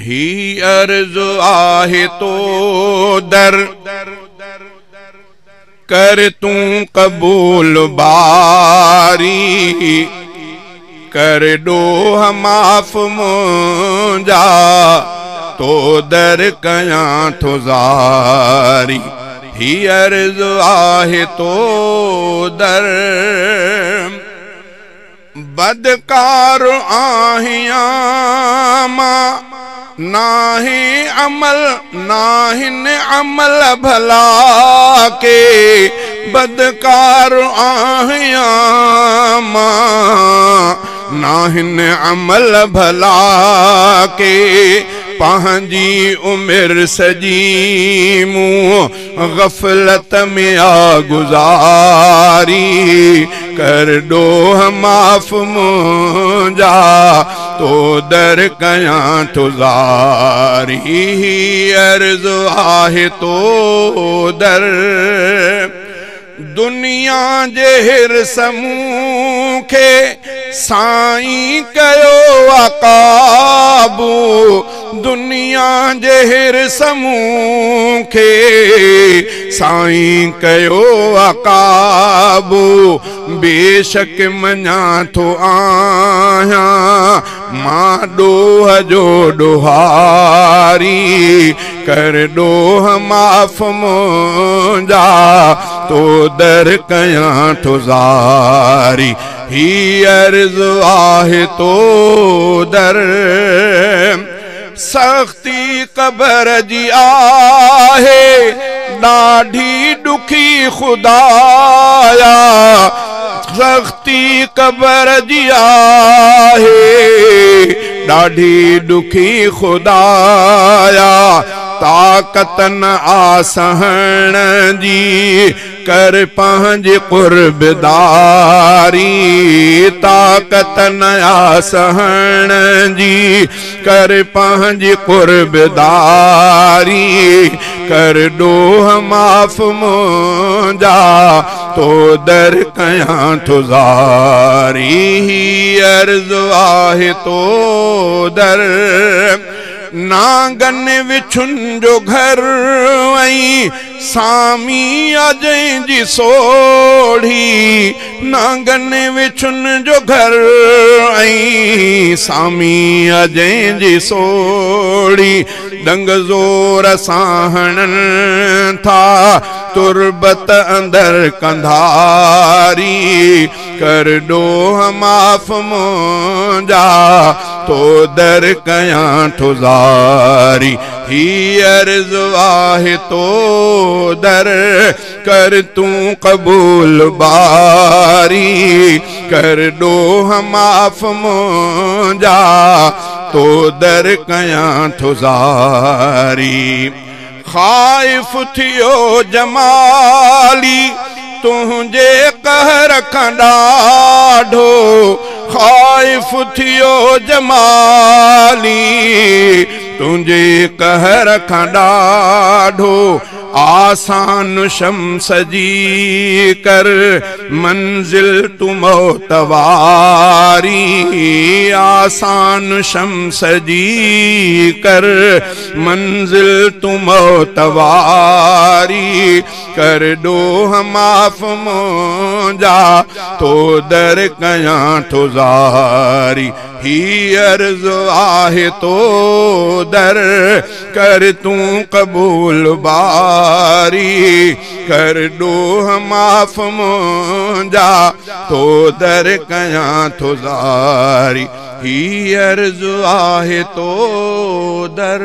ही अर्ज़ आहे तो दर कर तू कबूल बारी कर डोह माफ़ मुंजा तो दर कयां थो ज़ारी ही अर्ज़ आहे तो दर बदकार आहियां मां नाहि अमल नाहिन अमल भला के बदकार आहियां मां नाहिन अमल भला के पंहिंजी उमिर सजी मूं गफ़लत में आ गुज़ारी कर डोह माफ़ मुंजा तो दर कयां थो ज़ारी अर्ज़ आहे तो दर दुनिया जे हिर्स मूंखे साईं कयो अकाबू दुनिया जे हिर्स मूंखे साईं कयो अकाबू बेशक मञा थो आहियां मां डोह जो डोहारी कर डोह माफ़ मुंजा तो दर कयां थो ज़ारी ही अर्ज़ आहे तो दर सख्ती क़बर जी आहे ॾाढी ॾुखी खुदाया सख्ती क़बर जी आहे ॾाढी ॾुखी खुदाया ताक़त न आ सहण जी कर पंहिंजी क़ुर्बदारी ताक़त न आ सहण जी कर पंहिंजी क़ुर्बदारी कर डोह माफ़ मुंजा तो दर कयां थो ज़ारी अर्ज़ आहे तो दर नागन विछुन जो घर आई सामी अजय जी सोढ़ी नागन विछुन जो घर आई सामी अजय जी सोढ़ी दंग ज़ोर सां हणन था तुरबत अंदर कंधारी कर डोह माफ़ मुंजा तो दर कयां थो ज़ारी ही अर्ज़ आहे तो दर कर तू कबूल बारी कर डोह माफ़ मुंजा तो दर कयां थो ज़ारी ख़ाइफ़ थियो जमाली तुंहिंजे कहर खां ॾाढो ख़ाइफ़ थियो जमाली तुंहिंजे कहर खां ॾाढो आसान शम्स जी कर मंजिल तू मौतवारी आसान शम्स जी कर मंजिल तू मौतवारी कर डोह माफ़ मुंजा तो दर कयां थो ज़ारी ही अर्ज़ आहे तो दर कर तू कबूल बारी कर डोह माफ़ मुंजा तो दर कयां थो ज़ारी ही अर्ज़ आहे तो दर।